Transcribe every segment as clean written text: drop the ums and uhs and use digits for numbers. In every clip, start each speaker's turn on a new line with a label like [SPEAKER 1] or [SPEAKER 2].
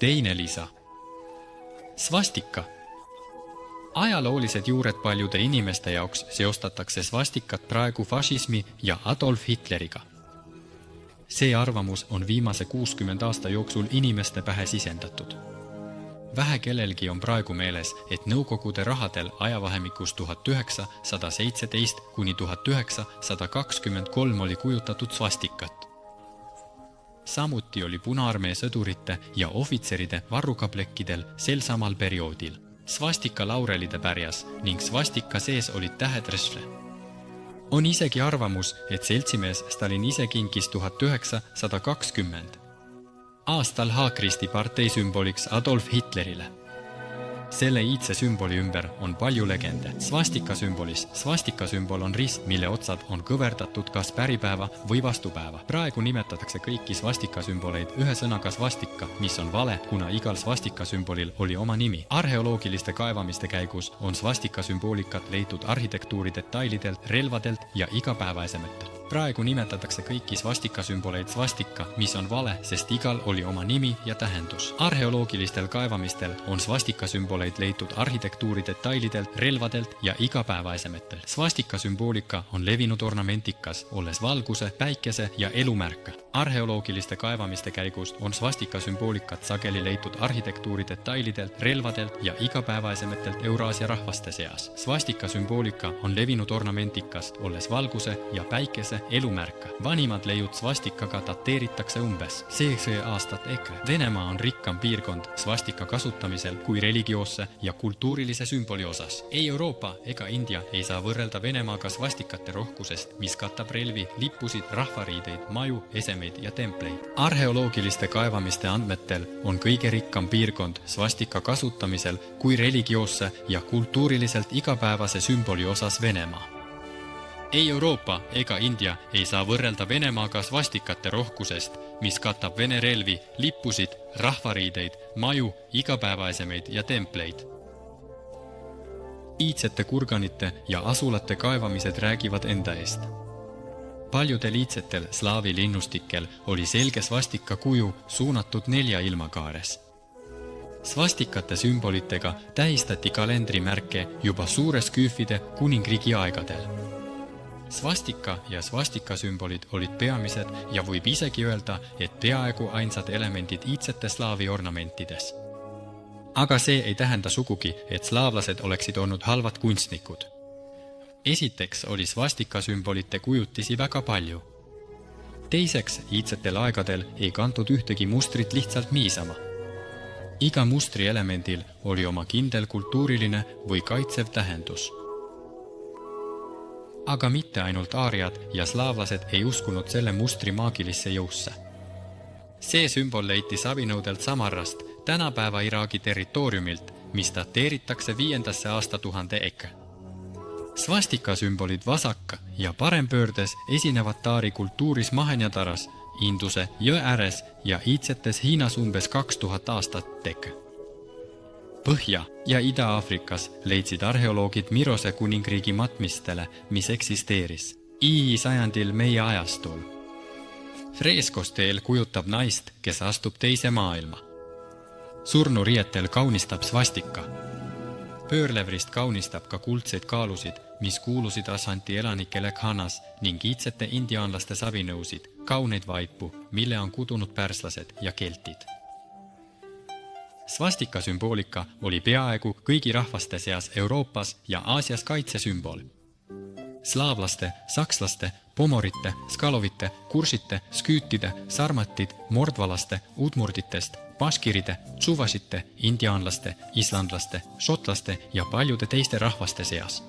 [SPEAKER 1] Teine lisa. Svastika. Ajaloolised juured paljude inimeste jaoks seostatakse svastikat praegu fašismi ja Adolf Hitleriga. See arvamus on viimase 60 aasta jooksul inimeste pähe sisendatud. Vähe kellelgi on praegu meeles, et Nõukogude rahadel ajavahemikus 1917 kuni 1923 oli kujutatud svastikat. Samuti oli Punaarmee sõdurite ja ohvitseride varrukaplekkidel sel samal perioodil svastika laurelide pärjas ning svastika sees olid tähetresle. On isegi arvamus, et seltsimees Stalin ise kinkis 1920 aastal H-Kristi partei sümboliks Adolf Hitlerile. Selle iidse sümboli ümber on palju legende. Svastika sümbol on rist, mille otsad on kõverdatud kas päripäeva või vastupäeva. Praegu nimetatakse kõiki svastika sümboleid ühe sõnaga svastika, mis on vale, kuna igal svastika sümbolil oli oma nimi. Arheoloogiliste kaevamiste käigus on svastika sümboolikat leitud arhitektuuri detailidelt, relvadelt ja igapäevaesemetelt. Praegu nimetatakse kõiki svastika sümboleid svastika, mis on vale, sest igal oli oma nimi ja tähendus. Arheoloogilistel kaevamistel on svastika sümboleid leitud arhitektuuri detailidelt, relvadelt ja igapäevaesemetelt. Svastika sümboolika on levinud ornamentikas, olles valguse, päikese ja elumärk. Arheoloogiliste kaevamiste käigus on svastika sümboolikat sageli leitud arhitektuuri detailidelt, relvadelt ja igapäevaesemetelt Euraasia rahvaste seas. Svastika sümboolika on levinud ornamentikas, olles valguse ja päikese elumärk. Vanimad leiud svastikaga dateeritakse umbes 7 aastat EKRE. Venemaa on rikkam piirkond svastika kasutamisel kui religioosse ja kultuurilise sümboli osas. Ei Euroopa ega India ei saa võrrelda Venemaaga svastikate rohkusest, mis katab relvi, lippusid, rahvariideid, maju, esemeid ja templeid. Arheoloogiliste kaevamiste andmetel on kõige rikkam piirkond svastika kasutamisel kui religioosse ja kultuuriliselt igapäevase sümboli osas Venemaa. Ei Euroopa ega India ei saa võrrelda Venemaaga svastikate rohkusest, mis katab Vene relvi, lippusid, rahvariideid, maju, igapäevaesemeid ja templeid. Iidsete kurganite ja asulate kaevamised räägivad enda eest. Paljudel iidsetel slaavi linnustikel oli selge svastika kuju suunatud 4 ilmakaares. Svastikate sümbolitega tähistati kalendrimärke juba suure sküüfide kuningriigi aegadel. Svastika ja svastika sümbolid olid peamised ja võib isegi öelda, et peaaegu ainsad elemendid iidsete slaavi ornamentides. Aga see ei tähenda sugugi, et slaavlased oleksid olnud halvad kunstnikud. Esiteks oli svastika sümbolite kujutisi väga palju. Teiseks, iidsetel aegadel ei kantud ühtegi mustrit lihtsalt niisama. Iga mustri elemendil oli oma kindel kultuuriline või kaitsev tähendus. Aga mitte ainult aariad ja slaavlased ei uskunud selle mustri maagilisse jõusse. See sümbol leiti Savinõudelt Samarrast, tänapäeva Iraagi territooriumilt, mis dateeritakse 5. aastatuhande EKRE. Svastika sümbolid vasak- ja parempöördes esinevad taari kultuuris Mahenjadaras, Induse jõe ääres ja iidsetes Hiinas umbes 2000 aastat EKRE. Põhja- ja Ida-Aafrikas leidsid arheoloogid Mirose kuningriigi matmistele, mis eksisteeris sajandil meie ajastul. Freeskosteel kujutab naist, kes astub teise maailma. Surnurietel kaunistab svastika. Pöörlevrist kaunistab ka kuldseid kaalusid, mis kuulusid Asanti elanikele Khanas ning iidsete indiaanlaste savinõusid, kauneid vaipu, mille on kudunud pärslased ja keltid. Svastika sümboolika oli peaaegu kõigi rahvaste seas Euroopas ja Aasias kaitsesümbol. Slaavlaste, sakslaste, pomorite, skalovite, kursite, sküütide, sarmatid, mordvalaste, udmurditest, baškiride, tsuvašite, indiaanlaste, islandlaste, šotlaste ja paljude teiste rahvaste seas.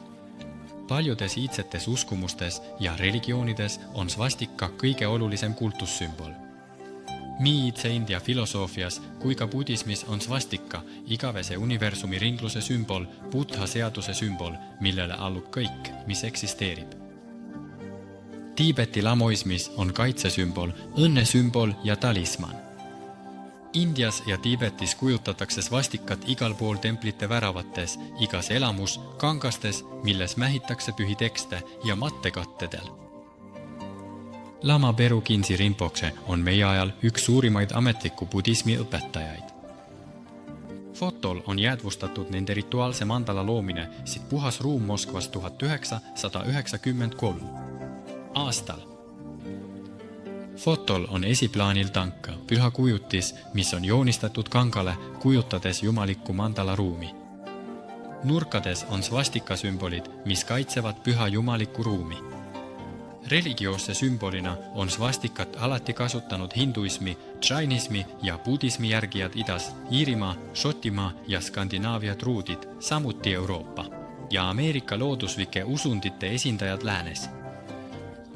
[SPEAKER 1] Paljudes iidsetes uskumustes ja religioonides on svastika kõige olulisem kultussümbol. Nii iidse India filosoofias kui ka budismis on svastika igavese universumi ringluse sümbol, Buddha seaduse sümbol, millele allub kõik, mis eksisteerib. Tiibeti lamoismis on kaitsesümbol, õnnesümbol ja talisman. Indias ja Tiibetis kujutatakse svastikat igal pool templite väravates, igas elamus, kangastes, milles mähitakse pühi tekste ja mattekattedel. Lama Peru Kinsi Rinpoche on meie ajal üks suurimaid ametliku budismi õpetajaid. Fotol on jäädvustatud nende rituaalse mandala loomine siit Puhas ruum Moskvas 1993 aastal. Fotol on esiplaanil tanka, püha kujutis, mis on joonistatud kangale, kujutades jumalikku mandala ruumi. Nurkades on svastika sümbolid, mis kaitsevad püha jumalikku ruumi. Religioosse sümbolina on svastikat alati kasutanud hinduismi, džainismi ja budismi järgijad idas, Iirimaa, Šotimaa ja Skandinaavia truudid, samuti Euroopa ja Ameerika looduslike usundite esindajad läänes.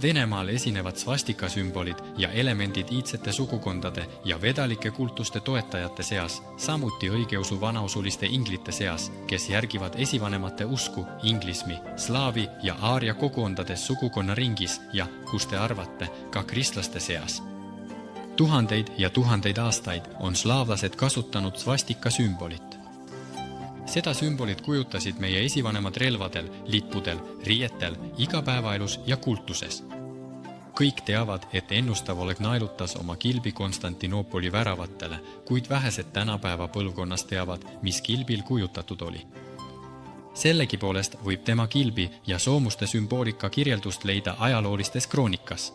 [SPEAKER 1] Venemaal esinevad svastika sümbolid ja elemendid iidsete sugukondade ja vedalike kultuste toetajate seas, samuti õigeusu vanausuliste inglite seas, kes järgivad esivanemate usku inglismi, slaavi ja aaria kogukondades sugukonna ringis ja, kus te arvate, ka kristlaste seas. Tuhandeid ja tuhandeid aastaid on slaavlased kasutanud svastika sümbolit. Seda sümbolit kujutasid meie esivanemad relvadel, lippudel, riietel, igapäevaelus ja kultuses. Kõik teavad, et ennustav oleg naelutas oma kilbi Konstantinoopoli väravatele, kuid vähesed tänapäeva põlvkonnas teavad, mis kilbil kujutatud oli. Sellegi poolest võib tema kilbi ja soomuste sümboolika kirjeldust leida ajaloolistes kroonikas.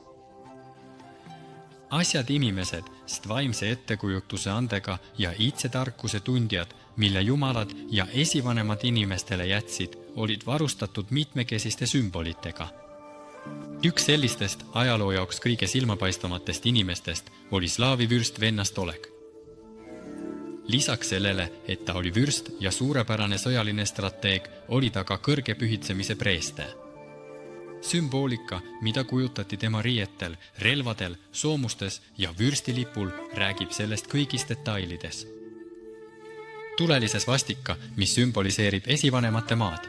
[SPEAKER 1] Asjad inimesed, vaimse ettekujutuse andega ja iidse tarkuse tundjad, mille jumalad ja esivanemad inimestele jätsid, olid varustatud mitmekesiste sümbolitega. Üks sellistest ajaloo jaoks kõige silmapaistvamatest inimestest oli slaavi vürst Vennast Oleg. Lisaks sellele, et ta oli vürst ja suurepärane sõjaline strateeg, oli ta ka kõrge pühitsemise preeste. Sümboolika, mida kujutati tema riietel, relvadel, soomustes ja vürstilipul, räägib sellest kõigis detailides. Tulelise svastika, mis sümboliseerib esivanemate maad.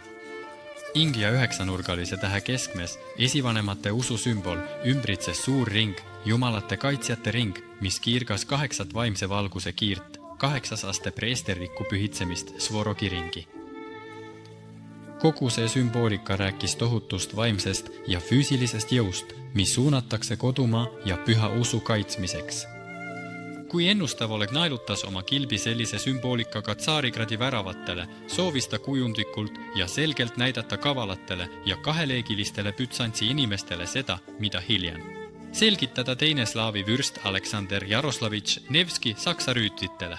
[SPEAKER 1] Inglia 9-nurgalise tähe keskmes, esivanemate usu sümbol, ümbritses suur ring, jumalate kaitsjate ring, mis kiirgas 8 vaimse valguse kiirt, 8 aste preesterlikku pühitsemist Svorogi ringi. Kogu see sümboolika rääkis tohutust vaimsest ja füüsilisest jõust, mis suunatakse kodumaa ja püha usu kaitsmiseks. Kui ennustav oleg naelutas oma kilbi sellise sümboolikaga Tsaarigradi väravatele, soovis ta kujundlikult ja selgelt näidata kavalatele ja kaheleegilistele Bütsantsi inimestele seda, mida hiljem. Selgitada teine slaavi vürst Aleksander Jaroslavitš Nevski saksa rüütlitele.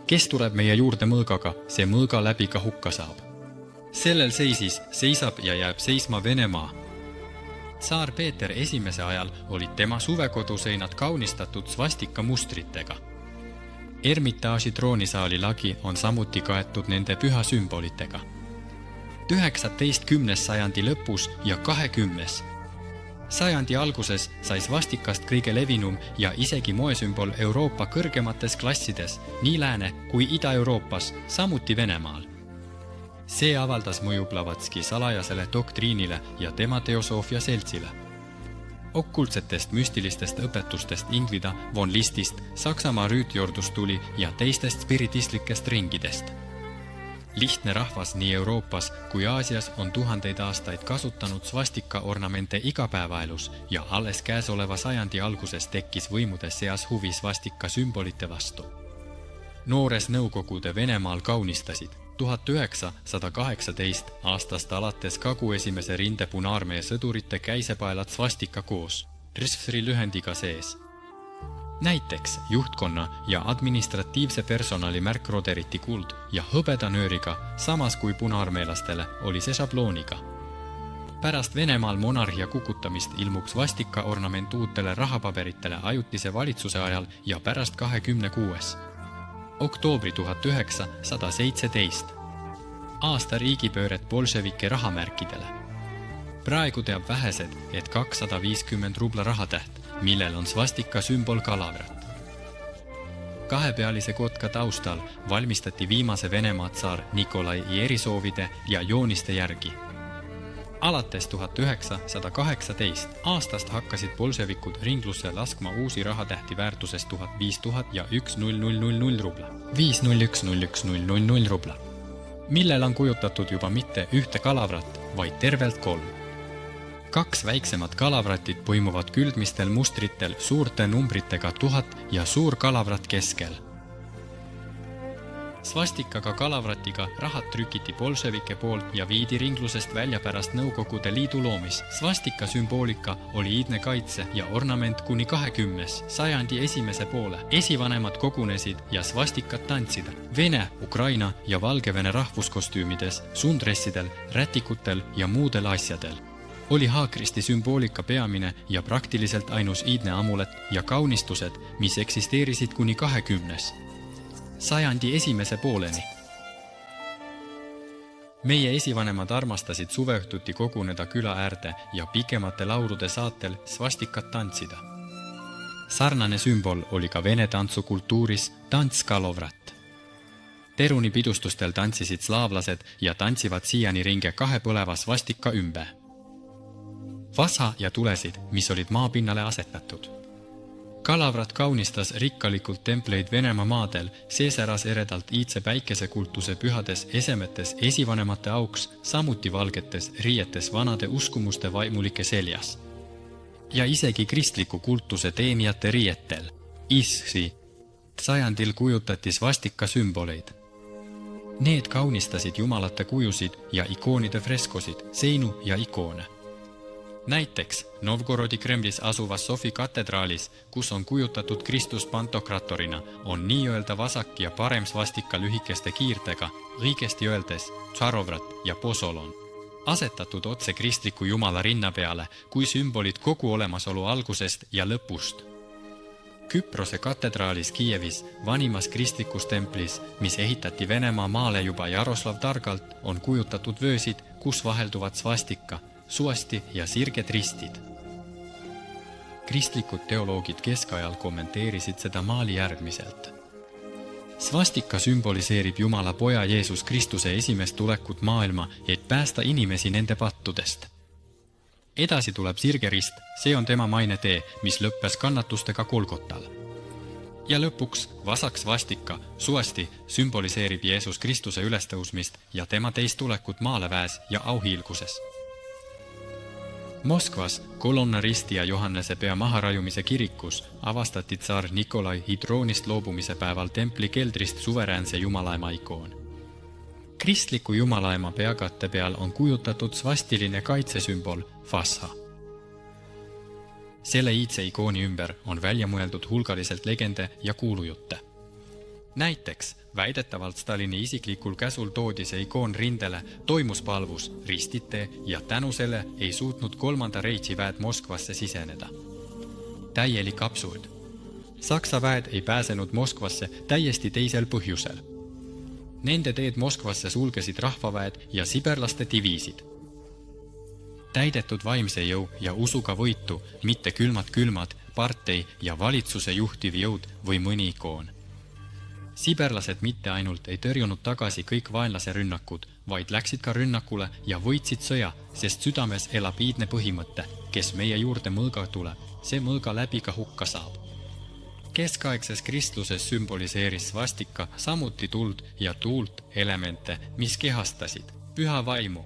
[SPEAKER 1] Kes tuleb meie juurde mõõgaga, see mõõga läbi ka hukka saab. Sellel seisab ja jääb seisma Venemaa. Tsaar Peeter esimese ajal olid tema suvekoduseinad kaunistatud svastika mustritega. Ermitaaži troonisaali lagi on samuti kaetud nende püha sümbolitega. 19. sajandi lõpus ja 20. sajandi alguses sai svastikast kõige levinum ja isegi moesümbol Euroopa kõrgemates klassides, nii Lääne kui Ida-Euroopas, samuti Venemaal. See avaldas mõju Blavatski salajasele doktriinile ja tema teosoofia seltsile. Okkultsetest müstilistest õpetustest Inglida von Listist, Saksamaa rüütjordustuli ja teistest spiritistlikest ringidest. Lihtne rahvas nii Euroopas kui Aasias on tuhandeid aastaid kasutanud svastika ornamente igapäevaelus ja alles käesoleva sajandi alguses tekkis võimude seas huvi svastika sümbolite vastu. Noores Nõukogude Venemaal kaunistasid 1918 aastast alates Kagu-esimese rinde punaarmee sõdurite käisepaelad svastika koos, RSVRi lühendiga sees. Näiteks juhtkonna ja administratiivse personali märkroderiti kuld ja hõbedanööriga, samas kui punaarmeelastele oli see šablooniga. Pärast Venemaal monarhia kukutamist ilmub svastika ornament uutele rahapaberitele ajutise valitsuse ajal ja pärast 26. oktoobri 1917. aasta riigipööret bolševike rahamärkidele. Praegu teab vähesed, et 250 rubla rahatäht, millel on svastika sümbol kalavrat. Kahepealise kotka taustal valmistati viimase Venemaa tsaar Nikolai Jerisoovide ja jooniste järgi. Alates 1918 aastast hakkasid bolševikud ringlusse laskma uusi rahatähti väärtuses 1000, 5000 ja 1,000 rubla. 5,01,000 rubla, millel on kujutatud juba mitte ühte kalavrat, vaid tervelt 3. 2 väiksemad kalavratid põimuvad küldmistel mustritel suurte numbritega 1000 ja suur kalavrat keskel. Svastikaga kalavratiga rahad trükiti bolševike poolt ja viidi ringlusest välja pärast Nõukogude Liidu loomis. Svastika sümboolika oli iidne kaitse ja ornament kuni 20. sajandi esimese poole. Esivanemad kogunesid ja svastikat tantsida. Vene, Ukraina ja Valgevene rahvuskostüümides, sundressidel, rätikutel ja muudel asjadel. Oli haakristi sümboolika peamine ja praktiliselt ainus iidne amulet ja kaunistused, mis eksisteerisid kuni 20. sajandi esimese pooleni. Meie esivanemad armastasid suveõhtuti koguneda küla äärde ja pikemate laulude saatel svastikat tantsida. Sarnane sümbol oli ka vene tantsukultuuris tants kalovrat. Teruni pidustustel tantsisid slaavlased ja tantsivad siiani ringe kahe põleva svastika ümbe. Vasa ja tulesid, mis olid maapinnale asetatud. Kalavrat kaunistas rikkalikult templeid Venemaa maadel, seesäras eredalt iidse päikesekultuse pühades esemetes esivanemate auks, samuti valgetes riietes vanade uskumuste vaimulike seljas. Ja isegi kristliku kultuse teenijate riietel, issi, sajandil kujutati svastika sümboleid. Need kaunistasid jumalate kujusid ja ikoonide freskosid, seinu ja ikoone. Näiteks Novgorodi Kremlis asuvas Sofi katedraalis, kus on kujutatud Kristus pantokratorina, on nii-öelda vasak ja parem svastika lühikeste kiirtega, õigesti öeldes tšarovrat ja posolon, asetatud otse kristliku jumala rinna peale kui sümbolid kogu olemasolu algusest ja lõpust. Küprose katedraalis Kiievis, vanimas kristlikus templis, mis ehitati Venemaa maale juba Jaroslav Targalt, on kujutatud vöösid, kus vahelduvad svastika, suasti ja sirged ristid. Kristlikud teoloogid keskajal kommenteerisid seda maali järgmiselt. Svastika sümboliseerib Jumala poja Jeesus Kristuse esimest tulekut maailma, et päästa inimesi nende pattudest. Edasi tuleb sirgerist, see on tema maine tee, mis lõppes kannatustega Golgotal. Ja lõpuks vasak svastika, suasti, sümboliseerib Jeesus Kristuse ülestõusmist ja tema teist tulekut maaleväes ja auhiilguses. Moskvas kolonnaristi ja Johannese pea maharajumise kirikus avastati tsar Nikolai hidroonist loobumise päeval templi keldrist suveräänse jumalaema ikoon. Kristliku jumalaema peakatte peal on kujutatud svastiline kaitsesümbol Vassa. Selle iidse ikooni ümber on välja mõeldud hulgaliselt legende ja kuulujutte. Näiteks väidetavalt Stalini isiklikul käsul toodi see ikoon rindele, toimus palvus, ristite ja tänu selle ei suutnud kolmanda Reitsi väed Moskvasse siseneda. Täielik absurd. Saksa väed ei pääsenud Moskvasse täiesti teisel põhjusel. Nende teed Moskvasse sulgesid rahvaväed ja siberlaste diviisid. Täidetud vaimse jõu ja usuga võitu, mitte külmad, partei ja valitsuse juhtiv jõud või mõni ikoon. Siberlased mitte ainult ei tõrjunud tagasi kõik vaenlase rünnakud, vaid läksid ka rünnakule ja võitsid sõja, sest südames elab iidne põhimõte, kes meie juurde mõõga tuleb, see mõõga läbi ka hukka saab. Keskaegses kristluses sümboliseeris svastika samuti tuld ja tuult elemente, mis kehastasid püha vaimu.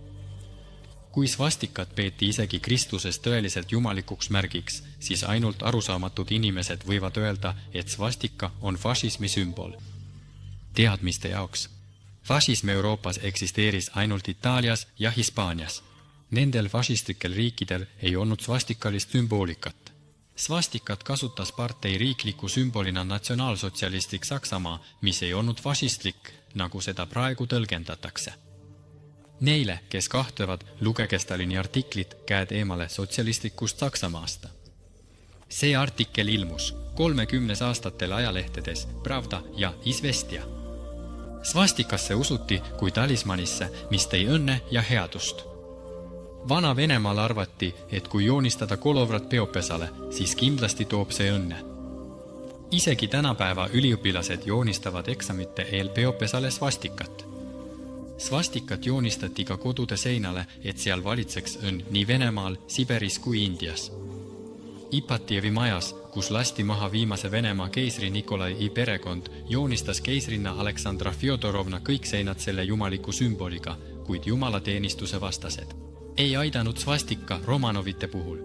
[SPEAKER 1] Kui svastikat peeti isegi kristluses tõeliselt jumalikuks märgiks, siis ainult arusaamatud inimesed võivad öelda, et svastika on fašismi sümbol. Teadmiste jaoks. Fašism Euroopas eksisteeris ainult Itaalias ja Hispaanias. Nendel fašistlikel riikidel ei olnud svastikalist sümboolikat. Svastikat kasutas partei riikliku sümbolina natsionaalsotsialistlik Saksamaa, mis ei olnud fašistlik, nagu seda praegu tõlgendatakse. Neile, kes kahtlevad, lugege Stalini artiklit Käed eemale sotsialistlikust Saksamaast. See artikkel ilmus 30 aastatel ajalehtedes Pravda ja Izvestia. Svastikasse usuti kui talismanisse, mis tõi õnne ja headust. Vana Venemaal arvati, et kui joonistada kolovrat peopesale, siis kindlasti toob see õnne. Isegi tänapäeva üliõpilased joonistavad eksamite eel peopesale svastikat. Svastikat joonistati ka kodude seinale, et seal valitseks õnn nii Venemaal, Siberis kui Indias. Ipatjevi majas, kus lasti maha viimase Venemaa keisri Nikolai I perekond, joonistas keisrinna Aleksandra Fjodorovna kõik seinad selle jumaliku sümboliga, kuid jumalateenistuse vastased. Ei aidanud svastika Romanovite puhul.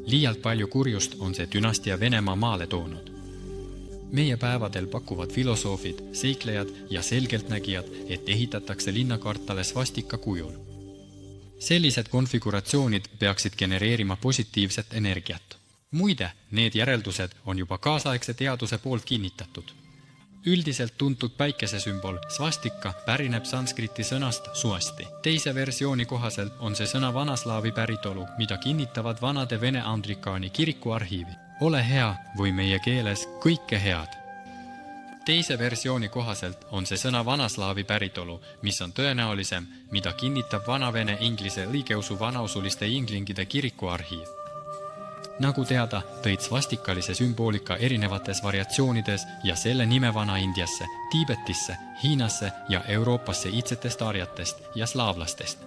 [SPEAKER 1] Liialt palju kurjust on see dünastia Venemaa maale toonud. Meie päevadel pakuvad filosoofid, seiklejad ja selgeltnägijad, et ehitatakse linnakartale svastika kujul. Sellised konfiguratsioonid peaksid genereerima positiivset energiat. Muide, need järeldused on juba kaasaegse teaduse poolt kinnitatud. Üldiselt tuntud päikesesümbol svastika pärineb sanskriti sõnast suasti. Teise versiooni kohaselt on see sõna vanaslaavi päritolu, mida kinnitavad vanade Vene Andrikaani kiriku arhiivid. Ole hea või meie keeles kõike head. Teise versiooni kohaselt on see sõna vanaslaavi päritolu, mis on tõenäolisem, mida kinnitab vana-vene inglise õigeusu vanausuliste inglingide kiriku arhiiv. Nagu teada, tõid svastikalise sümboolika erinevates variatsioonides ja selle nime Vana-Indiasse, Tiibetisse, Hiinasse ja Euroopasse iidsetest arjatest ja slaavlastest.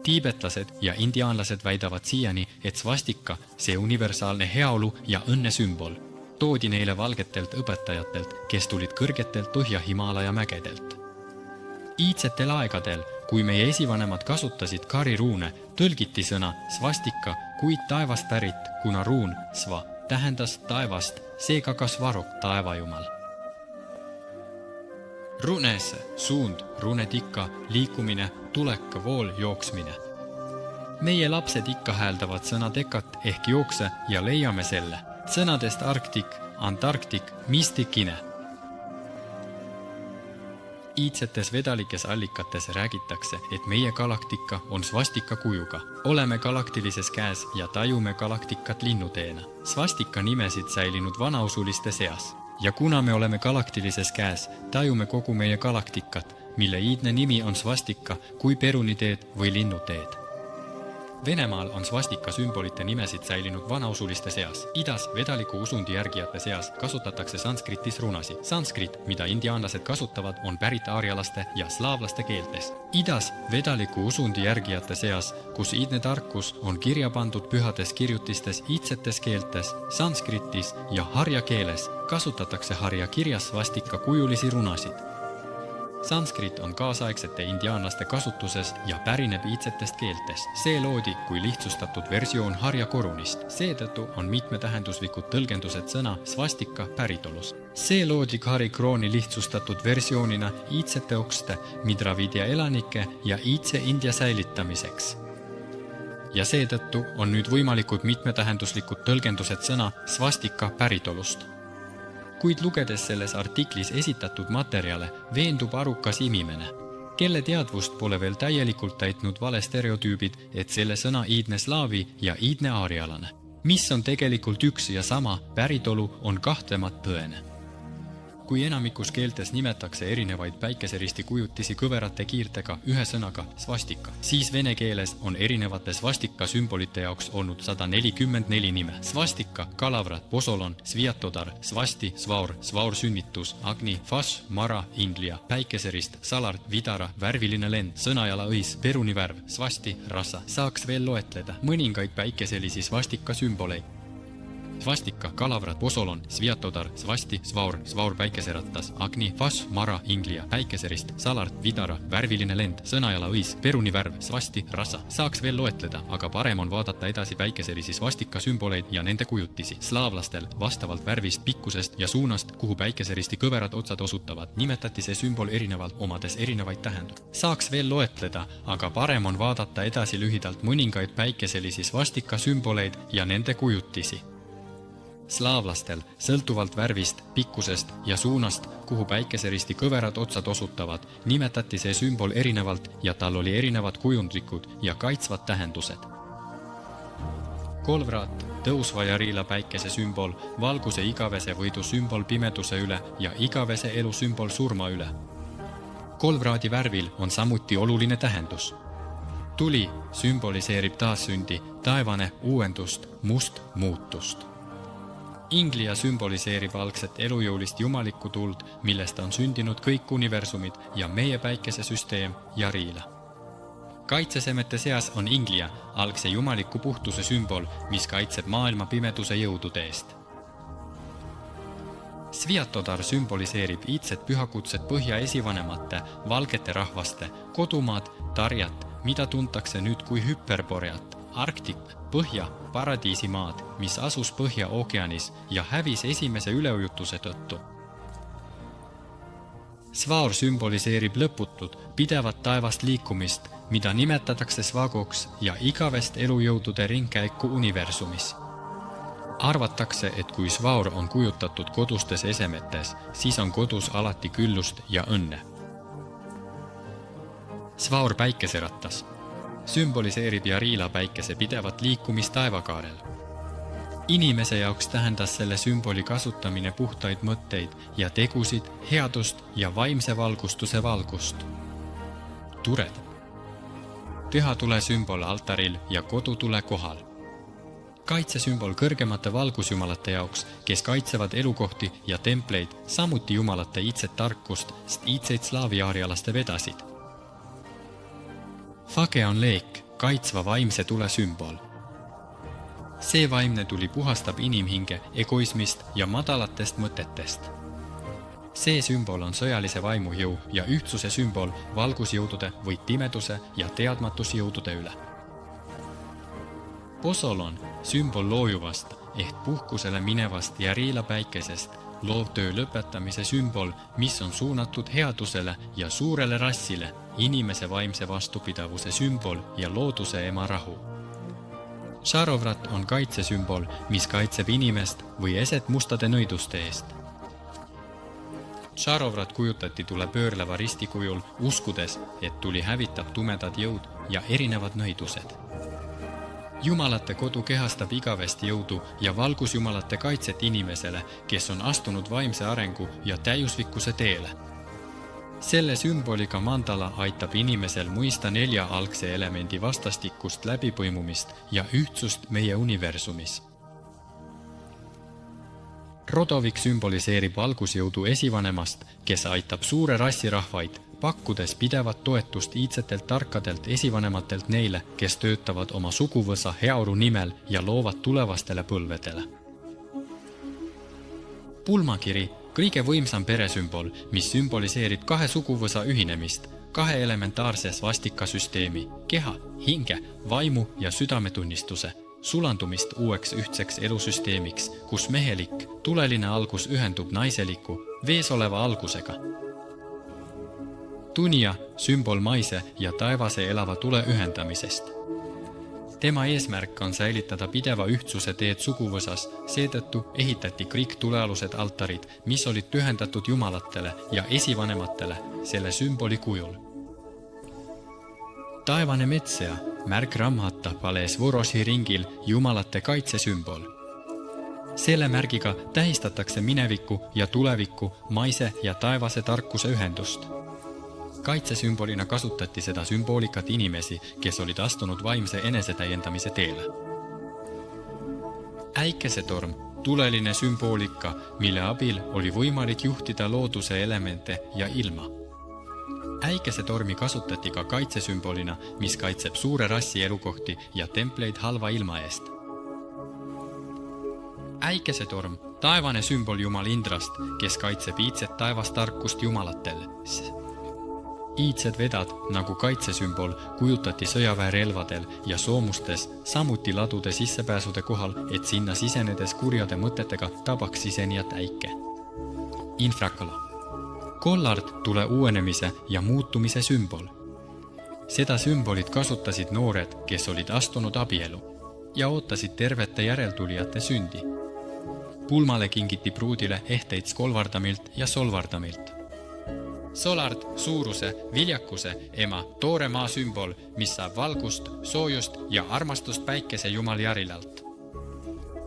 [SPEAKER 1] Tiibetlased ja indiaanlased väidavad siiani, et svastika, see universaalne heaolu ja õnne sümbol, toodi neile valgetelt õpetajatelt, kes tulid kõrgetelt Põhja-Himaalaja mägedelt. Iidsetel aegadel, kui meie esivanemad kasutasid kariruune, tõlgiti sõna svastika kuid taevast pärit, kuna ruun sva tähendas taevast, seega ka svarok taevajumal. Runese, suund, runetikka, liikumine, tulek, vool, jooksmine. Meie lapsed ikka hääldavad sõna dekat ehk jookse ja leiame selle. Sõnadest arktik, antarktik, mistikine. Iidsetes vedalikes allikates räägitakse, et meie galaktika on svastika kujuga. Oleme galaktilises käes ja tajume galaktikat linnuteena. Svastika nimesid säilinud vanausuliste seas. Ja kuna me oleme galaktilises käes, tajume kogu meie galaktikat, mille iidne nimi on svastika kui peruniteed või linnuteed. Venemaal on svastika sümbolite nimesid säilinud vanausuliste seas. Idas vedaliku usundi järgijate seas kasutatakse sanskritis runasid. Sanskrit, mida indiaanlased kasutavad, on pärit aarialaste ja slaavlaste keeltes. Idas vedaliku usundi järgijate seas, kus iidne tarkus on kirja pandud pühades kirjutistes iidsetes keeltes, sanskritis ja harja keeles, kasutatakse harja kirjas svastika kujulisi runasid. Sanskrit on kaasaegsete indiaanlaste kasutuses ja pärineb iidsetest keeltest. See loodi kui lihtsustatud versioon harja korunist. Seetõttu on mitmetähenduslikud tõlgendused sõna svastika päritolus. See loodi Kari krooni lihtsustatud versioonina iidsete okste, Midravidia elanike ja iidse India säilitamiseks. Ja seetõttu on nüüd võimalikud mitmetähenduslikud tõlgendused sõna svastika päritolust. Kuid lugedes selles artiklis esitatud materjale, veendub arukas inimene, kelle teadvust pole veel täielikult täitnud vale stereotüübid, et selle sõna iidne slaavi ja iidne aarialane, mis on tegelikult üks ja sama, päritolu on kahtlemat tõene. Kui enamikus keeltes nimetakse erinevaid päikeseristi kujutisi kõverate kiirtega ühe sõnaga svastika, siis vene keeles on erinevate svastika sümbolite jaoks olnud 144 nime. Svastika, kalavrat, posolon, sviatodar, svasti, svaur, svaur sünnitus, agni, fas, mara, inglia, päikeserist, salart, vidara, värviline lend, sõnajala õis, perunivärv, svasti, rassa. Saaks veel loetleda mõningaid päikeselisi svastika sümboleid. Svastika, kalavrat, posolon, sviatodar, svasti, svaur, svaur päikeserattas, agni, fas, mara, inglia, päikeserist, salart, vidara, värviline lend, sõnajala õis, perunivärv, svasti, rassa. Saaks veel loetleda, aga parem on vaadata edasi päikeselisi svastika sümboleid ja nende kujutisi. Slaavlastel vastavalt värvist, pikkusest ja suunast, kuhu päikeseristi kõverad otsad osutavad, nimetati see sümbol erinevalt, omades erinevaid tähendusi. Saaks veel loetleda, aga parem on vaadata edasi lühidalt mõningaid päikeselisi svastika sümboleid ja nende kujutisi. Slaavlastel, sõltuvalt värvist, pikkusest ja suunast, kuhu päikeseristi kõverad otsad osutavad, nimetati see sümbol erinevalt ja tal oli erinevad kujundlikud ja kaitsvad tähendused. Kolvraat, tõusva ja riila päikese sümbol, valguse igavese võidu sümbol pimeduse üle ja igavese elu sümbol surma üle. Kolvraadi värvil on samuti oluline tähendus. Tuli sümboliseerib taassündi, taevane uuendust, must muutust. Inglia sümboliseerib algset elujõulist jumalikku tuld, millest on sündinud kõik universumid ja meie päikesesüsteem ja riila. Kaitsesemete seas on inglia, algse jumaliku puhtuse sümbol, mis kaitseb maailma pimeduse jõudude eest. Sviatodar sümboliseerib iidset pühakutset põhja esivanemate, valgete rahvaste, kodumaad, tarjat, mida tuntakse nüüd kui hüperboreat, Arktik, Põhja paradiisimaad, mis asus Põhja-ookeanis ja hävis esimese üleujutuse tõttu. Svaor sümboliseerib lõputut, pidevat taevast liikumist, mida nimetatakse svagoks ja igavest elujõudude ringkäiku universumis. Arvatakse, et kui svaor on kujutatud kodustes esemetes, siis on kodus alati küllust ja õnne. Svaor päikeseratas sümboliseerib Jarila päikese pidevat liikumist taevakaarel. Inimese jaoks tähendas selle sümboli kasutamine puhtaid mõtteid ja tegusid, headust ja vaimse valgustuse valgust. Tured. Pühatule sümbol altaril ja kodutule kohal. Kaitsesümbol kõrgemate valgusjumalate jaoks, kes kaitsevad elukohti ja templeid, samuti jumalate iidset tarkust, sest iidseid slaavi-aarialaste vedasid. Fage on leek, kaitsva vaimse tule sümbol. See vaimne tuli puhastab inimhinge egoismist ja madalatest mõtetest. See sümbol on sõjalise vaimujõu ja ühtsuse sümbol valgusjõudude või timeduse ja teadmatusjõudude üle. Posolon, sümbol loojuvast ehk puhkusele minevast Jarila päikesest, loovtöö lõpetamise sümbol, mis on suunatud headusele ja suurele rassile, inimese vaimse vastupidavuse sümbol ja looduse ema rahu. Šarovrat on kaitsesümbol, mis kaitseb inimest või eset mustade nõiduste eest. Šarovrat kujutati tule pöörleva risti kujul, uskudes, et tuli hävitab tumedad jõud ja erinevad nõidused. Jumalate kodu kehastab igavest jõudu ja valgusjumalate kaitset inimesele, kes on astunud vaimse arengu ja täiusvikkuse teele. Selle sümboliga mandala aitab inimesel mõista 4 algse elemendi vastastikust läbipõimumist ja ühtsust meie universumis. Rodovik sümboliseerib valgusjõudu esivanemast, kes aitab suure rassirahvaid, pakkudes pidevat toetust iidsetelt tarkadelt esivanematelt neile, kes töötavad oma suguvõsa heaolu nimel ja loovad tulevastele põlvedele. Pulmakiri, kõige võimsam peresümbol, mis sümboliseerib 2 suguvõsa ühinemist, 2 elementaarse svastikasüsteemi, keha, hinge, vaimu ja südametunnistuse, sulandumist uueks ühtseks elusüsteemiks, kus mehelik, tuleline algus ühendub naiseliku, vees oleva algusega. Tunija, sümbol maise ja taevase elava tule ühendamisest. Tema eesmärk on säilitada pideva ühtsuse teed suguvõsas, seetõttu ehitati kõik tulealused altarid, mis olid pühendatud jumalatele ja esivanematele selle sümboli kujul. Taevane metsea, märk Ramhata palees Voroši ringil jumalate kaitsesümbol. Selle märgiga tähistatakse mineviku ja tuleviku, maise ja taevase tarkuse ühendust. Kaitsesümbolina kasutati seda sümboolikat inimesi, kes olid astunud vaimse enesetäiendamise teele. Äikesetorm, tuleline sümboolika, mille abil oli võimalik juhtida looduse elemente ja ilma. Äikesetormi kasutati ka kaitsesümbolina, mis kaitseb suure rassi elukohti ja templeid halva ilma eest. Äikesetorm, taevane sümbol jumal Indrast, kes kaitseb iidset taevastarkust jumalatel. Iidsed vedad, nagu kaitsesümbol, kujutati sõjaväerelvadel ja soomustes, samuti ladude sissepääsude kohal, et sinna sisenedes kurjade mõtetega tabaks sisenijat äike. Infrakala. Kollard tule uuenemise ja muutumise sümbol. Seda sümbolit kasutasid noored, kes olid astunud abielu ja ootasid tervete järeltulijate sündi. Pulmale kingiti pruudile ehteid Skolvardamilt ja Solvardamilt. Solard, suuruse, viljakuse, ema, toore maa sümbol, mis saab valgust, soojust ja armastust päikese jumal Jarilalt.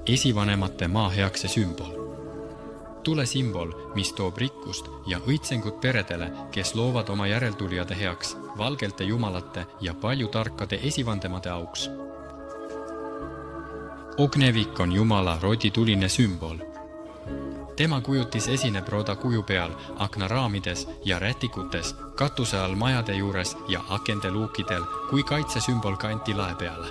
[SPEAKER 1] Esivanemate maa heakse sümbol. Tule sümbol, mis toob rikkust ja õitsengut peredele, kes loovad oma järeltulijate heaks, valgelte jumalate ja palju tarkade esivandemade auks. Ognevik on jumala rodituline sümbol. Tema kujutis esineb rooda kuju peal, aknaraamides ja rätikutes, katuse all majade juures ja akende luukidel, kui kaitsesümbol kanti lae peale.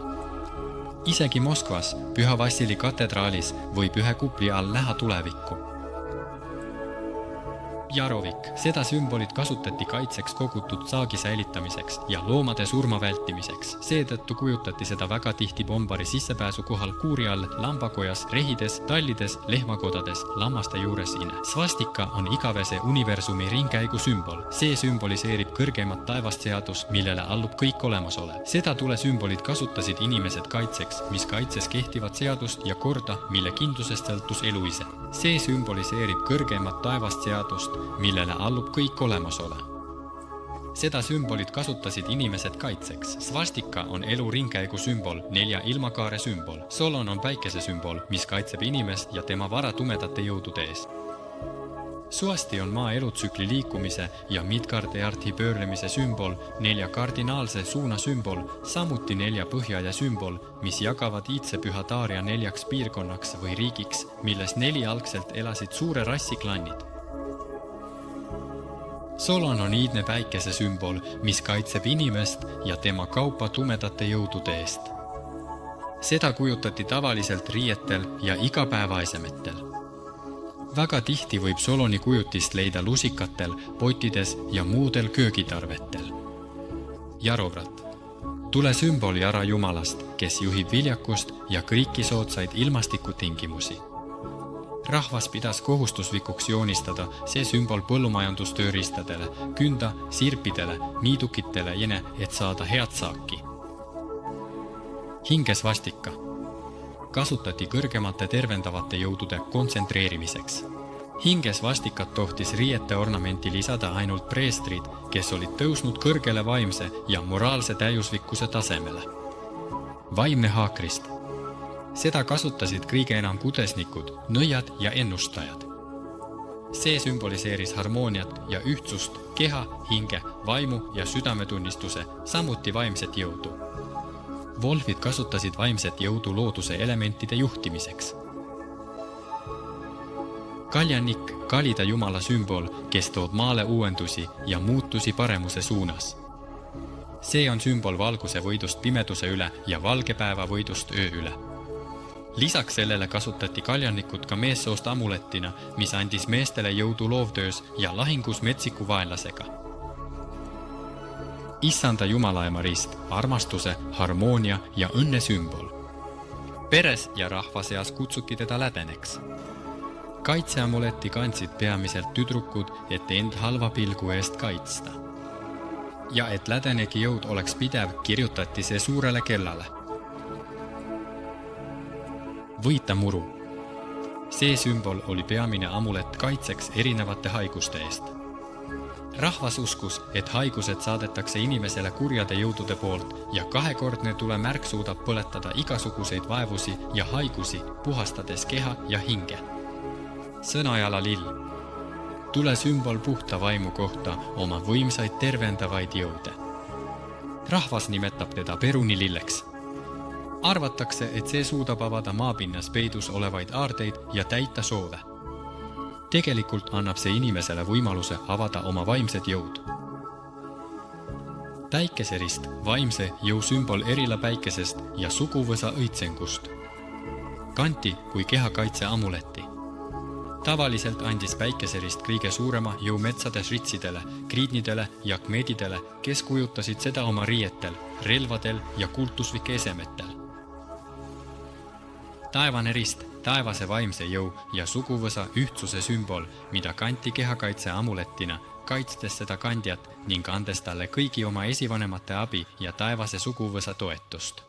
[SPEAKER 1] Isegi Moskvas, Püha Vassili katedraalis võib ühe kupli all näha tulevikku. Jarovik. Seda sümbolit kasutati kaitseks kogutud saagi säilitamiseks ja loomade surma vältimiseks. Seetõttu kujutati seda väga tihti pombari sissepääsu kohal kuuri all, lambakojas, rehides, tallides, lehmakodades, lammaste juures ine. Svastika on igavese universumi ringkäigu sümbol. See sümboliseerib kõrgemat taevast seadus, millele allub kõik olemasolev. Seda tulesümbolit kasutasid inimesed kaitseks, mis kaitses kehtivat seadust ja korda, mille kindlusest sõltus elu ise. See sümboliseerib kõrgemat taevast seadust, millele allub kõik olemasole. Seda sümbolit kasutasid inimesed kaitseks. Svastika on elu ringkäigu sümbol, 4 ilmakaare sümbol. Solon on päikese sümbol, mis kaitseb inimest ja tema vara tumedate jõudude ees. Suasti on maa elutsükli liikumise ja Midgardearthi pöörlemise sümbol, 4 kardinaalse suuna sümbol, samuti 4 põhjaja sümbol, mis jagavad iidse pühataaria 4 piirkonnaks või riigiks, milles 4 algselt elasid suure rassi klannid. Solon on iidne päikese sümbol, mis kaitseb inimest ja tema kaupa tumedate jõudude eest. Seda kujutati tavaliselt riietel ja igapäevaesemetel. Väga tihti võib Soloni kujutist leida lusikatel, potides ja muudel köögitarvetel. Jarovrat. Tule sümbol Jara jumalast, kes juhib viljakust ja kõiki soodsaid ilmastikutingimusi. Rahvas pidas kohustuslikuks joonistada see sümbol põllumajandustööriistadele, künda, sirpidele, niidukitele jne, et saada head saaki. Hingesvastika. Kasutati kõrgemate tervendavate jõudude kontsentreerimiseks. Hingesvastikat tohtis riiete ornamenti lisada ainult preestrid, kes olid tõusnud kõrgele vaimse ja moraalse täiuslikkuse tasemele. Vaimne haakrist. Seda kasutasid kõige enam kudesnikud, nõiad ja ennustajad. See sümboliseeris harmooniat ja ühtsust, keha, hinge, vaimu ja südametunnistuse, samuti vaimset jõudu. Wolfid kasutasid vaimset jõudu looduse elementide juhtimiseks. Kaljanik, kalida jumala sümbol, kes toob maale uuendusi ja muutusi paremuse suunas. See on sümbol valguse võidust pimeduse üle ja valgepäeva võidust öö üle. Lisaks sellele kasutati kaljanikut ka meessoost amulettina, mis andis meestele jõudu loovtöös ja lahingus metsiku vaenlasega. Issanda jumalaema rist, armastuse, harmoonia ja õnne sümbol. Peres ja rahva seas kutsuti teda lädeneks. Kaitseamuleti kandsid peamiselt tüdrukud, et end halva pilgu eest kaitsta. Ja et lädenegi jõud oleks pidev, kirjutati see suurele kellale. Võita muru. See sümbol oli peamine amulet kaitseks erinevate haiguste eest. Rahvas uskus, et haigused saadetakse inimesele kurjade jõudude poolt ja 2-kordne tulemärk suudab põletada igasuguseid vaevusi ja haigusi, puhastades keha ja hinge. Sõnajala lill. Tule sümbol puhta vaimu kohta oma võimsaid tervendavaid jõude. Rahvas nimetab teda Peruni lilleks. Arvatakse, et see suudab avada maapinnas peidus olevaid aardeid ja täita soove. Tegelikult annab see inimesele võimaluse avada oma vaimsed jõud. Päikeserist, vaimse jõu sümbol erila päikesest ja suguvõsa õitsengust. Kanti kui kehakaitse amuleti. Tavaliselt andis päikeserist kõige suurema jõu metsades ritsidele, kriidnidele ja kmeedidele, kes kujutasid seda oma riietel, relvadel ja kultuslike esemetel. Taevane rist, taevase vaimse jõu ja suguvõsa ühtsuse sümbol, mida kanti kehakaitse amulettina, kaitstes seda kandjat ning andes talle kõigi oma esivanemate abi ja taevase suguvõsa toetust.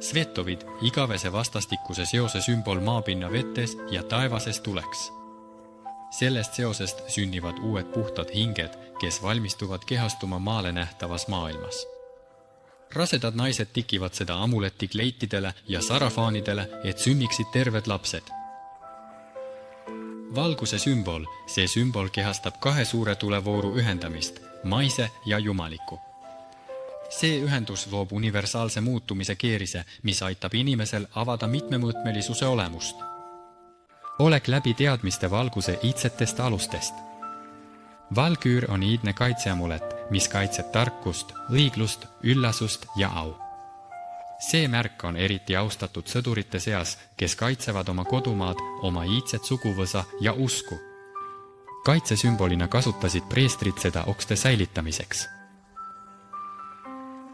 [SPEAKER 1] Svetovid, igavese vastastikuse seose sümbol maapinna vetes ja taevases tuleks. Sellest seosest sünnivad uued puhtad hinged, kes valmistuvad kehastuma maale nähtavas maailmas. Rasedad naised tikivad seda amuleti kleitidele ja sarafaanidele, et sünniksid terved lapsed. Valguse sümbol, see sümbol kehastab 2 suure tulevooru ühendamist, maise ja jumaliku. See ühendus loob universaalse muutumise keerise, mis aitab inimesel avada mitmemõõtmelisuse olemust. Olek läbi teadmiste valguse iidsetest alustest. Valküür on iidne kaitseamulet, mis kaitseb tarkust, õiglust, üllasust ja au. See märk on eriti austatud sõdurite seas, kes kaitsevad oma kodumaad, oma iidset suguvõsa ja usku, Kaitsesümbolina kasutasid preestrid seda okste säilitamiseks.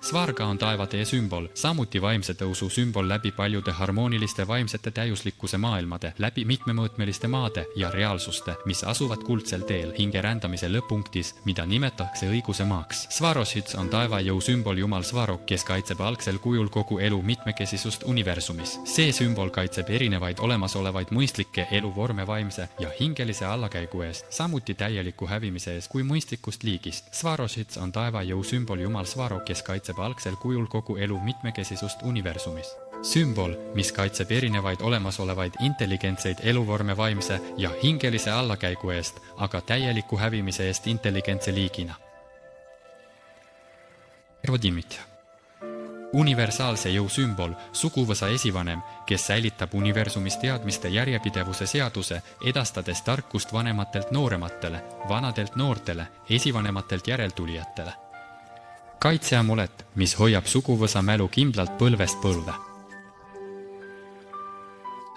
[SPEAKER 1] Svarga on taevatee sümbol, samuti vaimse tõusu sümbol läbi paljude harmooniliste vaimsete täiuslikkuse maailmade, läbi mitmemõõtmeliste maade ja reaalsuste, mis asuvad kuldsel teel hinge rändamise lõpunktis, mida nimetatakse õiguse maaks. Svaroshyts on taevajõu sümbol jumal Svarok, kes kaitseb algsel kujul kogu elu mitmekesisust universumis. See sümbol kaitseb erinevaid olemasolevaid mõistlikke eluvorme vaimse ja hingelise allakäigu eest, samuti täieliku hävimise eest kui mõistlikust liigist. Svaroshyts on taevajõu sümbol jumal Svarok, kes kaitseb algsel kujul kogu elu mitmekesisust universumis. Sümbol, mis kaitseb erinevaid olemasolevaid intelligentseid eluvorme vaimse ja hingelise allakäigu eest, aga täieliku hävimise eest intelligentse liigina. Universaalse jõu sümbol, suguvõsa esivanem, kes säilitab universumis teadmiste järjepidevuse seaduse, edastades tarkust vanematelt noorematele, vanadelt noortele, esivanematelt järeltulijatele. Kaitseamulet, mis hoiab suguvõsa mälu kindlalt põlvest põlve.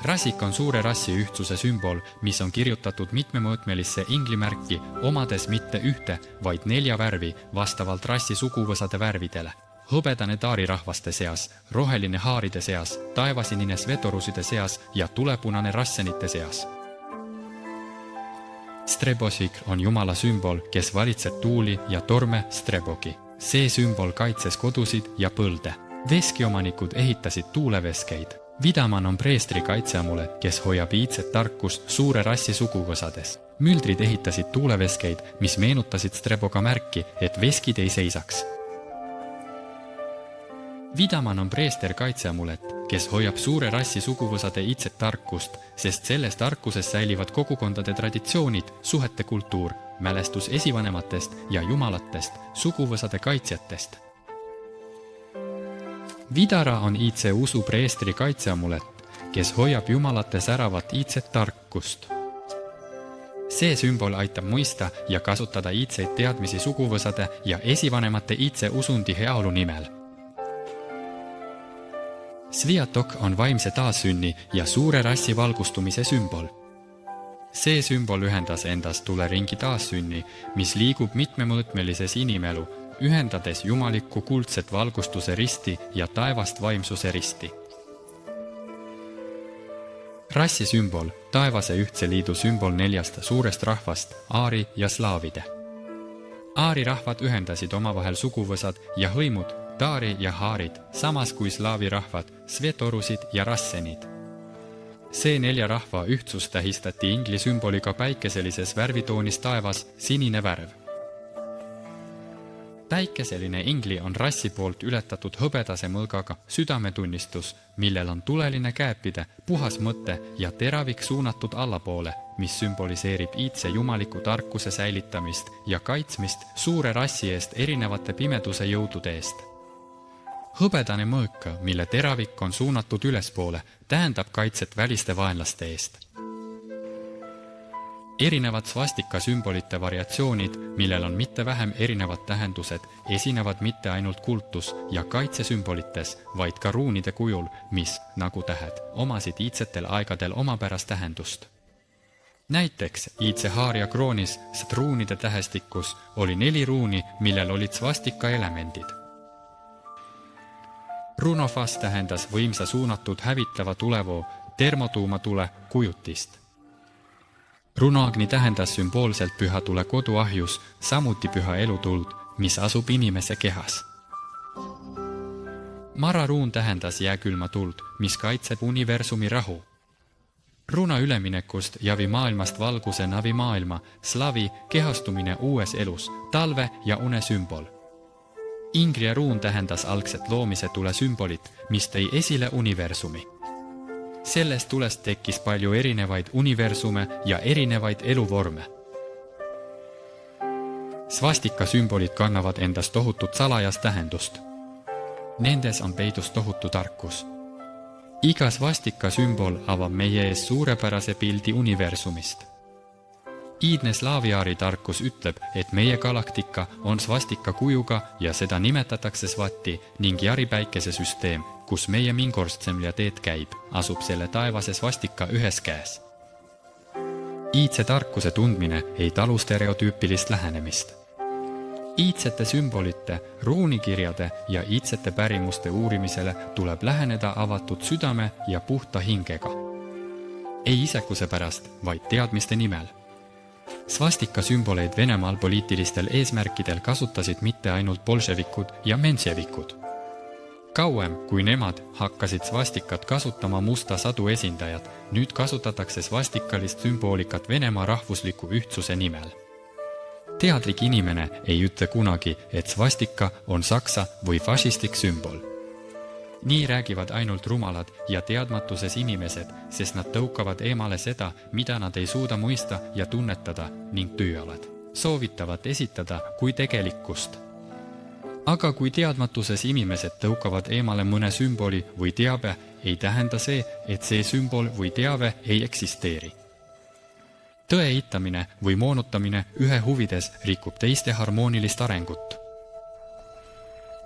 [SPEAKER 1] Rassik on suure rassi ühtsuse sümbol, mis on kirjutatud mitmemõõtmelisse inglimärki, omades mitte ühte, vaid 4 värvi vastavalt rassi suguvõsade värvidele. Hõbedane taarirahvaste seas, roheline haaride seas, taevasinine svetoruside seas ja tulepunane rassenite seas. Strebosik on jumala sümbol, kes valitseb tuuli ja torme Strebogi. See sümbol kaitses kodusid ja põlde. Veskiomanikud ehitasid tuuleveskeid. Vidaman on preestri kaitseamulet, kes hoiab iidset tarkust suure rassi suguvõsades. Müldrid ehitasid tuuleveskeid, mis meenutasid Streboga märki, et veskid ei seisaks. Vidaman on preester kaitseamulet, kes hoiab suure rassi suguvõsade iidset tarkust, sest selles tarkuses säilivad kogukondade traditsioonid, suhete kultuur, mälestus esivanematest ja jumalatest, suguvõsade kaitsjatest. Vidara on iidse usu preestri kaitseamulet, kes hoiab jumalate säravat iidset tarkust. See sümbol aitab mõista ja kasutada iidseid teadmisi suguvõsade ja esivanemate iidse usundi heaolu nimel. Sviatok on vaimse taassünni ja suure rassi valgustumise sümbol. See sümbol ühendas endas tuleringi taassünni, mis liigub mitmemõõtmelises inimelu, ühendades jumalikku kuldset valgustuse risti ja taevast vaimsuse risti. Rassi sümbol, taevase ühtse liidu sümbol 4 suurest rahvast, aari ja slaavide. Aari rahvad ühendasid omavahel suguvõsad ja hõimud, taari ja haarid, samas kui slaavi rahvad, svetorusid ja rassenid. See 4 rahva ühtsus tähistati ingli sümboliga päikeselises värvitoonis taevas sinine värv. Päikeseline ingli on rassi poolt ületatud hõbedase mõõgaga südametunnistus, millel on tuleline kääpide, puhas mõte ja teravik suunatud allapoole, mis sümboliseerib iidse jumaliku tarkuse säilitamist ja kaitsmist suure rassi eest erinevate pimeduse jõudude eest. Hõbedane mõõka, mille teravik on suunatud ülespoole, tähendab kaitset väliste vaenlaste eest. Erinevad svastika sümbolite variatsioonid, millel on mitte vähem erinevad tähendused, esinevad mitte ainult kultus- ja kaitsesümbolites, vaid ka ruunide kujul, mis, nagu tähed, omasid iidsetel aegadel omapärast tähendust. Näiteks iidse haaria kroonis struunide tähestikus oli 4 ruuni, millel olid svastika elemendid. Runofas tähendas võimsa suunatud hävitava tulevoo termotuumatule kujutist. Runoagni tähendas sümboolselt püha tule koduahjus, samuti püha elutuld, mis asub inimese kehas. Mararuun tähendas jääkülma tuld, mis kaitseb universumi rahu. Runa üleminekust javi maailmast valguse navi maailma, slavi kehastumine uues elus, talve ja une sümbol. Ingria ruun tähendas algset loomise tule sümbolit, mis tõi esile universumi. Sellest tulest tekkis palju erinevaid universume ja erinevaid eluvorme. Svastika sümbolid kannavad endas tohutut salajast tähendust. Nendes on peidus tohutu tarkus. Iga svastika sümbol avab meie ees suurepärase pildi universumist. Iidne slaaviaari tarkus ütleb, et meie galaktika on svastika kujuga ja seda nimetatakse svati ning jaripäikese süsteem, kus meie Mingorstsemlja teed käib, asub selle taevase svastika ühes käes. Iidse tarkuse tundmine ei talu stereotüüpilist lähenemist. Iidsete sümbolite, ruunikirjade ja iidsete pärimuste uurimisele tuleb läheneda avatud südame ja puhta hingega. Ei isekuse pärast, vaid teadmiste nimel. Svastika sümboleid Venemaal poliitilistel eesmärkidel kasutasid mitte ainult bolševikud ja mensjevikud. Kauem kui nemad hakkasid svastikat kasutama musta sadu esindajad, nüüd kasutatakse svastikalist sümboolikat Venemaa rahvusliku ühtsuse nimel. Teadlik inimene ei ütle kunagi, et svastika on saksa või fašistlik sümbol. Nii räägivad ainult rumalad ja teadmatuses inimesed, sest nad tõukavad eemale seda, mida nad ei suuda mõista ja tunnetada ning tüüalad. Soovitavad esitada kui tegelikkust. Aga kui teadmatuses inimesed tõukavad eemale mõne sümboli või teabe, ei tähenda see, et see sümbol või teave ei eksisteeri. Tõe eitamine või moonutamine ühe huvides rikub teiste harmoonilist arengut.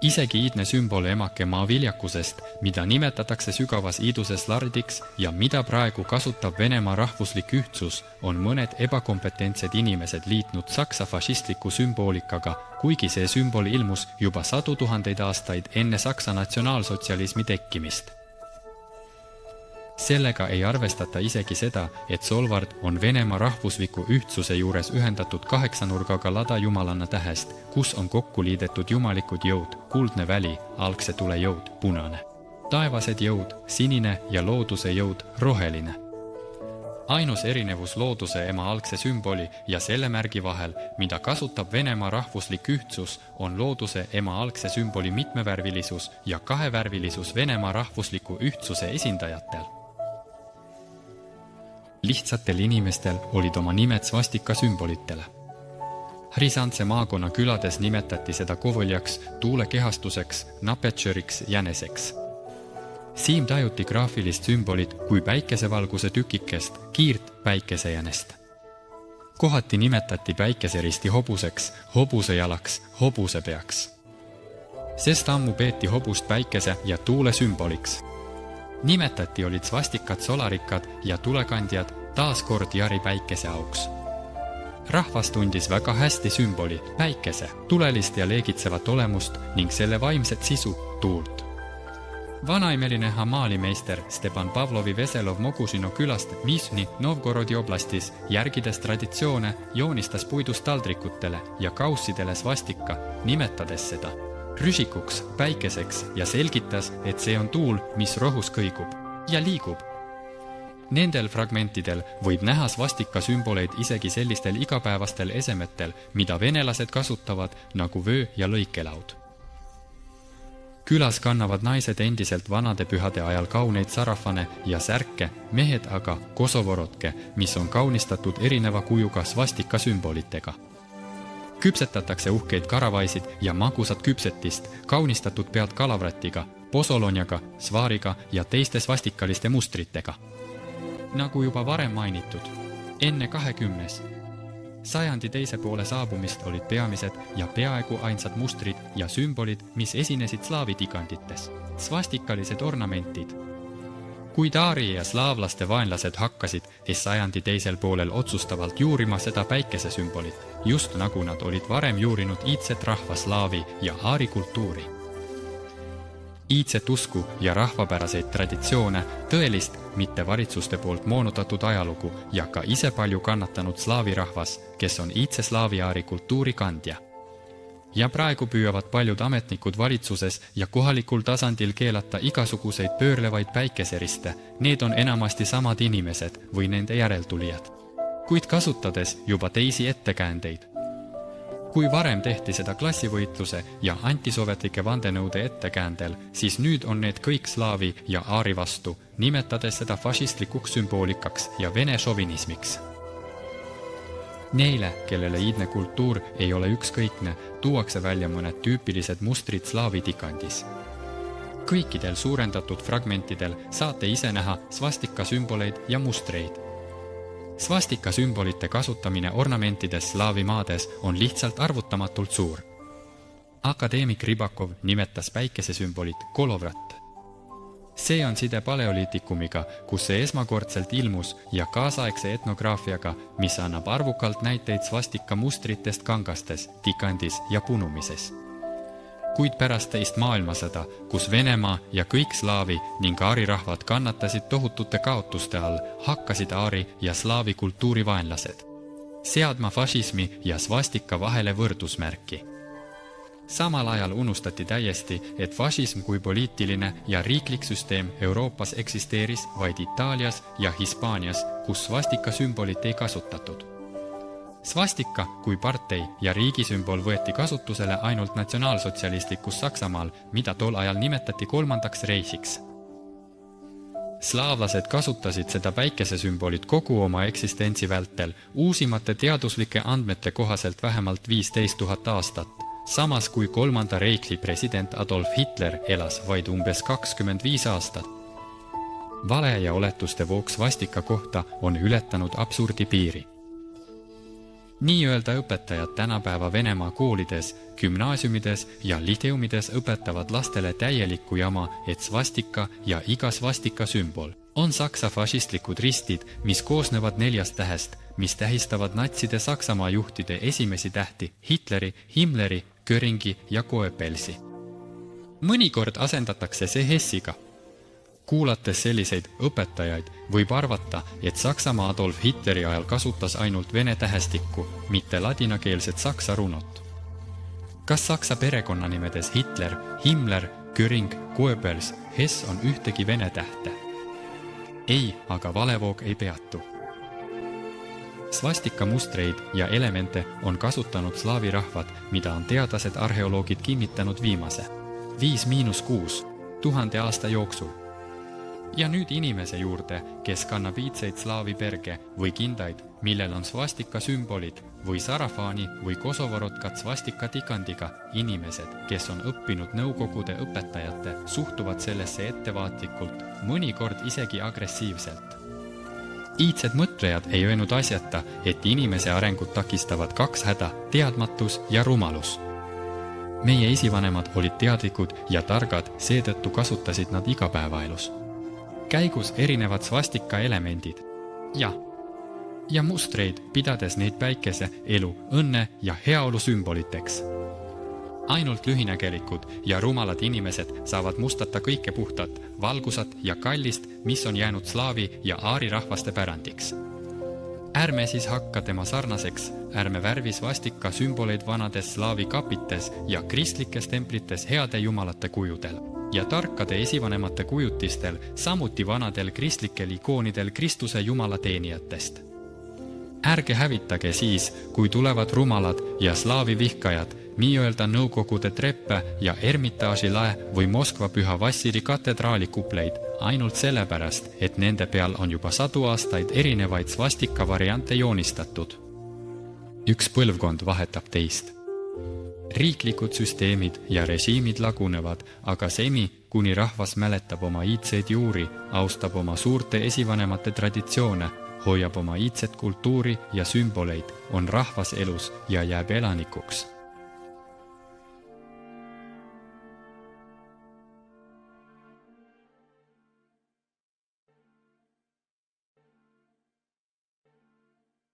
[SPEAKER 1] Isegi iidne sümbol emake maa viljakusest, mida nimetatakse sügavas iiduses lardiks ja mida praegu kasutab Venemaa rahvuslik ühtsus, on mõned ebakompetentsed inimesed liitnud saksa fašistliku sümboolikaga, kuigi see sümbol ilmus juba 100 000 aastaid enne saksa natsionaalsotsialismi tekkimist. Sellega ei arvestata isegi seda, et solvard on Venemaa rahvusliku ühtsuse juures ühendatud 8-nurgaga lada jumalanna tähest, kus on kokku liidetud jumalikud jõud, kuldne väli, algse tule jõud, punane. Taevased jõud, sinine ja looduse jõud, roheline. Ainus erinevus looduse ema algse sümboli ja selle märgi vahel, mida kasutab Venemaa rahvuslik ühtsus, on looduse ema algse sümboli mitmevärvilisus ja kahevärvilisus Venemaa rahvusliku ühtsuse esindajatel. Lihtsatel inimestel olid oma nimed svastika sümbolitele. Hrisantse maakonna külades nimetati seda kovoljaks, tuulekehastuseks, napetšöriks, jäneseks. Siim tajuti graafilist sümbolit kui päikesevalguse tükikest, kiirt päikesejänest. Kohati nimetati päikeseristi hobuseks, hobusejalaks, hobusepeaks. Sest ammu peeti hobust päikese ja tuule sümboliks. Nimetati olid svastikad solarikad ja tulekandjad taas kord jari päikese auks. Rahvas tundis väga hästi sümboli, päikese, tulelist ja leegitsevat olemust ning selle vaimset sisu, tuult. Vanaimeline hamalimeister Stepan Pavlovi Veselov Mogušino külast Nižni Novgorodi oblastis, järgides traditsioone, joonistas puidust taldrikutele ja kaussidele svastika, nimetades seda rüsikuks, päikeseks ja selgitas, et see on tuul, mis rohus kõigub ja liigub. Nendel fragmentidel võib näha svastika sümboleid isegi sellistel igapäevastel esemetel, mida venelased kasutavad nagu vöö ja lõikelaud. Külas kannavad naised endiselt vanade pühade ajal kauneid sarafane ja särke, mehed aga kosovorotke, mis on kaunistatud erineva kujuga svastika sümbolitega. Küpsetatakse uhkeid karavaisid ja magusad küpsetist, kaunistatud pead kalavratiga, posolonjaga, svaariga ja teiste svastikaliste mustritega. Nagu juba varem mainitud, enne 20. sajandi teise poole saabumist olid peamised ja peaaegu ainsad mustrid ja sümbolid, mis esinesid slaavitikandites, svastikalised ornamentid. Kuid aari ja slaavlaste vaenlased hakkasid sajandi teisel poolel otsustavalt juurima seda päikese sümbolit, just nagu nad olid varem juurinud iidset rahva slaavi ja aari kultuuri. Iidset usku ja rahvapäraseid traditsioone, tõelist, mitte valitsuste poolt moonutatud ajalugu ja ka ise palju kannatanud slaavi rahvas, kes on iidse slaavi aari kultuuri kandja. Ja praegu püüavad paljud ametnikud valitsuses ja kohalikul tasandil keelata igasuguseid pöörlevaid päikeseriste, need on enamasti samad inimesed või nende järeltulijad, kuid kasutades juba teisi ettekäändeid. Kui varem tehti seda klassivõitluse ja antisovetlike vandenõude ettekäändel, siis nüüd on need kõik slaavi ja aari vastu, nimetades seda fašistlikuks sümboolikaks ja vene šovinismiks. Neile, kellele iidne kultuur ei ole ükskõikne, tuuakse välja mõned tüüpilised mustrid slaavitikandis. Kõikidel suurendatud fragmentidel saate ise näha svastika sümboleid ja mustreid. Svastika sümbolite kasutamine ornamentides slaavi maades on lihtsalt arvutamatult suur. Akadeemik Ribakov nimetas päikese sümbolit kolovrat. See on side paleoliitikumiga, kus see esmakordselt ilmus ja kaasaegse etnograafiaga, mis annab arvukalt näiteid svastika mustritest kangastes, tikandis ja punumises. Kuid pärast teist maailmasõda, kus Venemaa ja kõik slaavi ning aarirahvad kannatasid tohutute kaotuste all, hakkasid aari ja slaavi kultuurivaenlased seadma fašismi ja svastika vahele võrdusmärki. Samal ajal unustati täiesti, et fašism kui poliitiline ja riiklik süsteem Euroopas eksisteeris vaid Itaalias ja Hispaanias, kus svastika sümbolit ei kasutatud. Svastika kui partei ja riigisümbol võeti kasutusele ainult natsionaalsotsialistlikus Saksamaal, mida tol ajal nimetati kolmandaks reisiks. Slaavlased kasutasid seda päikesesümbolit kogu oma eksistentsi vältel, uusimate teaduslike andmete kohaselt vähemalt 15 000 aastat, samas kui kolmanda Reikli president Adolf Hitler elas vaid umbes 25 aastat. Vale ja oletuste voog svastika kohta on ületanud absurdi piiri. Nii-öelda õpetajad tänapäeva Venemaa koolides, gümnaasiumides ja liteumides õpetavad lastele täielikku jama, et svastika ja iga svastika sümbol on saksa fašistlikud ristid, mis koosnevad 4 tähest, mis tähistavad natside Saksamaa juhtide esimesi tähti Hitleri, Himmleri, Göringi ja Goebbelsi. Mõnikord asendatakse see Hessiga. Kuulates selliseid õpetajaid võib arvata, et Saksamaa Adolf Hitleri ajal kasutas ainult vene tähestikku, mitte ladinakeelset saksa runot. Kas saksa perekonnanimedes Hitler, Himmler, Göring, Goebbels, Hess on ühtegi vene tähte? Ei, aga valevoog ei peatu. Svastika mustreid ja elemente on kasutanud slaavi rahvad, mida on teadlased arheoloogid kinnitanud viimase 5–6 000 aasta jooksul. Ja nüüd inimese juurde, kes kannab iidseid slaavi perge või kindaid, millel on svastika sümbolid või sarafaani või kosovorotkat svastika tikandiga, inimesed, kes on õppinud nõukogude õpetajate, suhtuvad sellesse ettevaatlikult, mõnikord isegi agressiivselt. Iidsed mõtlejad ei öelnud asjata, et inimese arengut takistavad 2 häda, teadmatus ja rumalus. Meie esivanemad olid teadlikud ja targad, seetõttu kasutasid nad igapäevaelus. Käigus erinevad svastika elemendid ja mustreid, pidades neid päikese, elu, õnne ja heaolu sümboliteks. Ainult lühinägelikud ja rumalad inimesed saavad mustata kõike puhtat, valgusat ja kallist, mis on jäänud slaavi ja aarirahvaste pärandiks. Ärme siis hakka tema sarnaseks, ärme värvi svastika sümboleid vanades slaavi kapites ja kristlikes templites heade jumalate kujudel ja tarkade esivanemate kujutistel, samuti vanadel kristlikel ikoonidel Kristuse jumala teenijatest. Ärge hävitage siis, kui tulevad rumalad ja slaavi vihkajad, nii-öelda nõukogude treppe ja Ermitaaži lae või Moskva Püha Vassili katedraali kupleid, ainult sellepärast, et nende peal on juba 100 aastaid erinevaid svastika variante joonistatud. Üks põlvkond vahetab teist. Riiklikud süsteemid ja režiimid lagunevad, aga seni, kuni rahvas mäletab oma iidseid juuri, austab oma suurte esivanemate traditsioone, hoiab oma iidset kultuuri ja sümboleid, on rahvas elus ja jääb elanikuks.